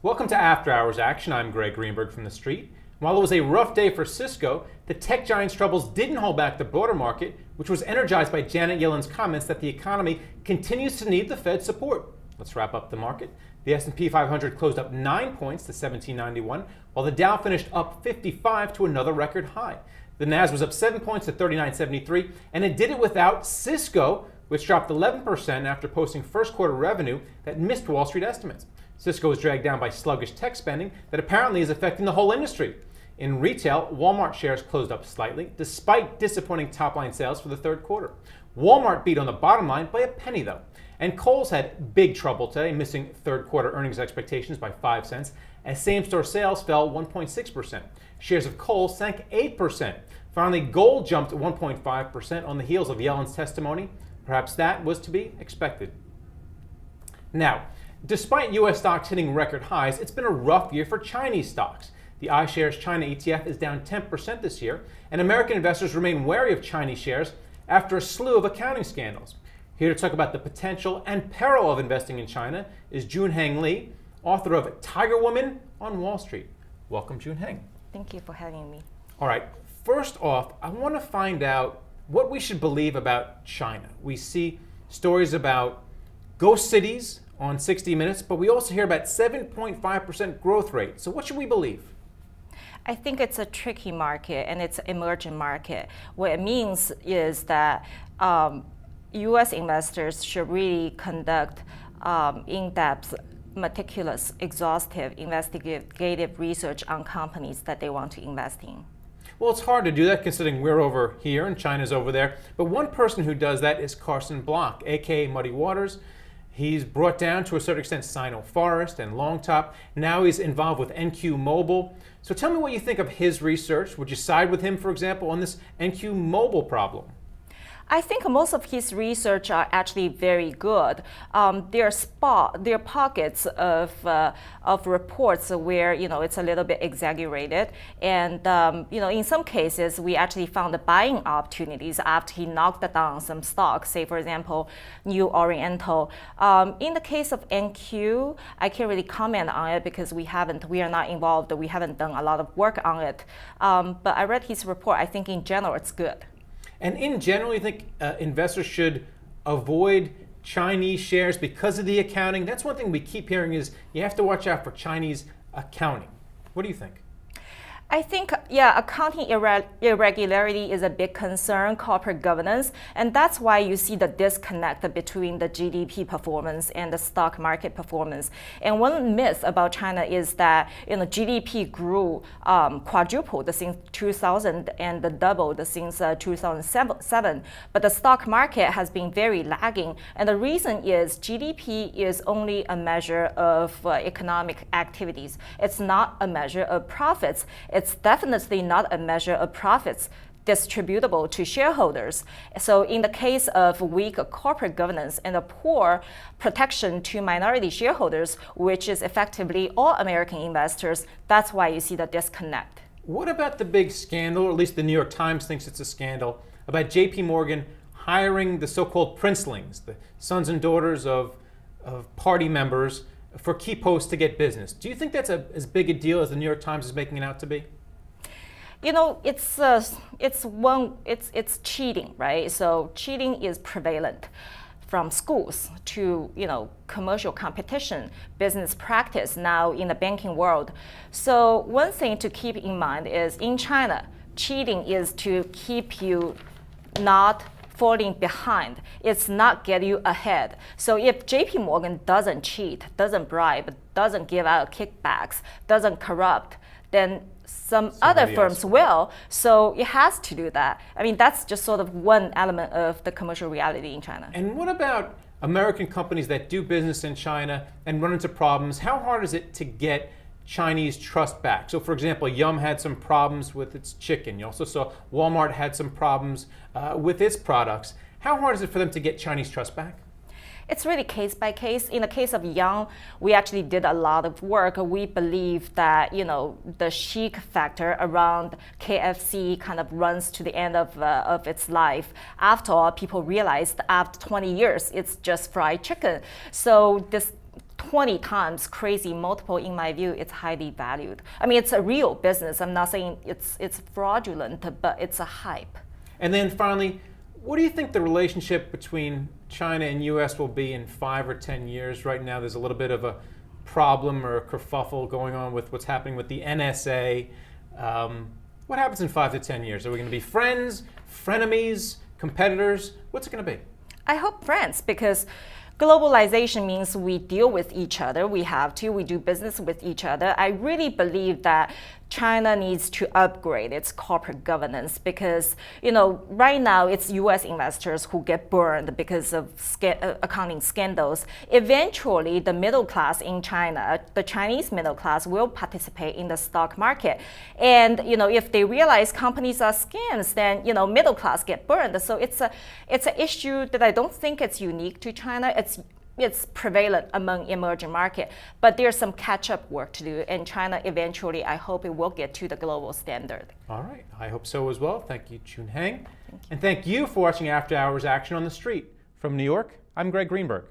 Welcome to After Hours Action. I'm Gregg Greenberg from TheStreet. While it was a rough day for Cisco, the tech giant's troubles didn't hold back the broader market, which was energized by Janet Yellen's comments that the economy continues to need the Fed's support. Let's wrap up the market. The S&P 500 closed up 9 points to 1791, while the Dow finished up 55 to another record high. The Nas was up 7 points to 3973, and it did it without Cisco, which dropped 11% after posting first quarter revenue that missed Wall Street estimates. Cisco was dragged down by sluggish tech spending that apparently is affecting the whole industry. In retail, Walmart shares closed up slightly, despite disappointing top-line sales for the third quarter. Walmart beat on the bottom line by a penny, though. And Kohl's had big trouble today, missing third quarter earnings expectations by 5 cents, as same-store sales fell 1.6%. Shares of Kohl's sank 8%. Finally, gold jumped 1.5% on the heels of Yellen's testimony. Perhaps that was to be expected. Now, despite U.S. stocks hitting record highs, it's been a rough year for Chinese stocks. The iShares China ETF is down 10% this year, and American investors remain wary of Chinese shares after a slew of accounting scandals. Here to talk about the potential and peril of investing in China is Junheng Li, author of Tiger Woman on Wall Street. Welcome, Junheng. Thank you for having me. All right, first off, I want to find out what we should believe about China. We see stories about ghost cities on 60 Minutes, but we also hear about 7.5% growth rate. So what should we believe? I think it's a tricky market and it's an emerging market. What it means is that U.S. investors should really conduct in-depth, meticulous, exhaustive, investigative research on companies that they want to invest in. Well, it's hard to do that considering we're over here and China's over there. But one person who does that is Carson Block, aka Muddy Waters. He's brought down to a certain extent Sino Forest and Longtop. Now he's involved with NQ Mobile. So tell me what you think of his research. Would you side with him, for example, on this NQ Mobile problem? I think most of his research are actually very good. There are pockets of reports where it's a little bit exaggerated, and in some cases we actually found buying opportunities after he knocked down some stocks. Say for example, New Oriental. In the case of NQ, I can't really comment on it because we are not involved. We haven't done a lot of work on it. But I read his report. I think in general it's good. And in general, you think investors should avoid Chinese shares because of the accounting? That's one thing we keep hearing is you have to watch out for Chinese accounting. What do you think? I think, accounting irregularity is a big concern, corporate governance, and that's why you see the disconnect between the GDP performance and the stock market performance. And one myth about China is that GDP grew quadrupled since 2000 and doubled since 2007, but the stock market has been very lagging. And the reason is GDP is only a measure of economic activities. It's not a measure of profits. It's definitely not a measure of profits distributable to shareholders. So in the case of weak corporate governance and a poor protection to minority shareholders, which is effectively all American investors, that's why you see the disconnect. What about the big scandal, or at least the New York Times thinks it's a scandal, about JP Morgan hiring the so-called princelings, the sons and daughters of party members, for key posts to get business? Do you think that's as big a deal as the New York Times is making it out to be? It's cheating, right? So cheating is prevalent from schools to commercial competition, business practice now in the banking world. So one thing to keep in mind is in China, cheating is to keep you not falling behind. It's not get you ahead. So if JP Morgan doesn't cheat, doesn't bribe, doesn't give out kickbacks, doesn't corrupt, then some other firms will. So it has to do that. I mean, that's just sort of one element of the commercial reality in China. And what about American companies that do business in China and run into problems? How hard is it to get Chinese trust back? So for example, Yum had some problems with its chicken. You also saw Walmart had some problems with its products. How hard is it for them to get Chinese trust back? It's really case by case. In the case of Yum, we actually did a lot of work. We believe that the chic factor around KFC kind of runs to the end of its life. After all, people realized after 20 years, it's just fried chicken. So this 20 times crazy multiple, in my view, it's highly valued. I mean, it's a real business. I'm not saying it's fraudulent, but it's a hype. And then finally, what do you think the relationship between China and US will be in 5 or 10 years? Right now, there's a little bit of a problem or a kerfuffle going on with what's happening with the NSA. What happens in 5 to 10 years? Are we going to be friends, frenemies, competitors? What's it going to be? I hope friends, because globalization means we deal with each other. We have to. We do business with each other. I really believe that China needs to upgrade its corporate governance because, right now it's U.S. investors who get burned because of accounting scandals. Eventually, the middle class in China, the Chinese middle class, will participate in the stock market. And, if they realize companies are scams, then, middle class get burned. So it's an issue that I don't think it's unique to China. It's prevalent among emerging markets, but there's some catch-up work to do, and China eventually, I hope it will get to the global standard. All right, I hope so as well. Thank you, Junheng. And thank you for watching After Hours Action on the Street. From New York, I'm Gregg Greenberg.